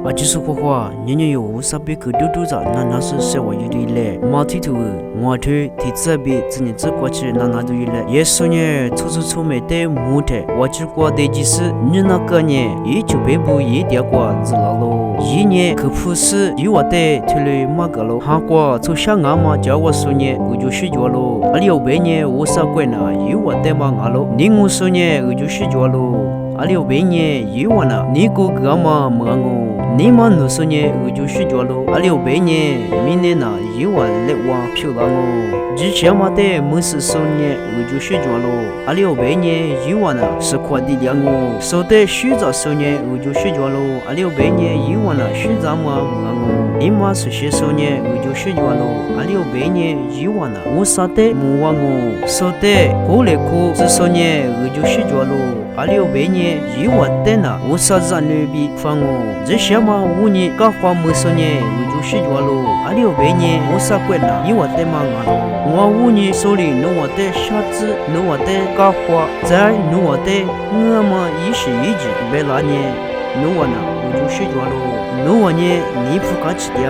阿吉苏花花，年年有无啥别个丢丢着，那是社会有的嘞。马蹄头，我推提这边今年这过去那都有嘞。也说呢，粗没得木头，我只过的几是你那个呢，也就北部也点过子了喽。一年可不是有我的推了马个喽，韩国从香港嘛叫我说呢，我就睡觉喽。阿六百年我啥鬼呢？有我的嘛俺喽，你我说呢我就睡觉喽。阿六百年有我呢，你哥哥嘛忙我。你们那时呢，我就睡觉喽。阿六百年，明年呢，有我来往漂亮哦。之前嘛的没事时呢，我就睡觉喽。阿六百年有我呢，是快的亮哦。说的睡着时呢，我就睡觉喽。阿六百年有我呢，睡着嘛忙哦。你妈是些时呢，我就睡觉喽。阿六百年有我呢，我啥的没忘哦。说的后来哭，这时呢，我就睡觉喽。阿六百年有我的呢，我啥子女比方哦。这些嘛5年刚花没10年，我就睡觉喽。阿六百年我啥鬼呢？有我的嘛啊喽。我5年手里弄我的小子，弄我的刚花，再弄我的我嘛一时一直没那年，弄我呢我就睡觉喽。弄我呢你不敢吃的。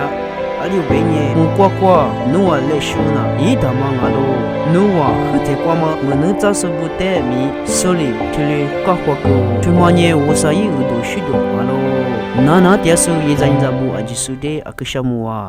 阿六百年我呱呱弄我来修呢，一大嘛啊喽。弄我后头呱嘛，我能找手不得米，手里推了刚花狗，这嘛年我啥也都许多啊喽。那电视也在不阿吉手的阿个项目啊。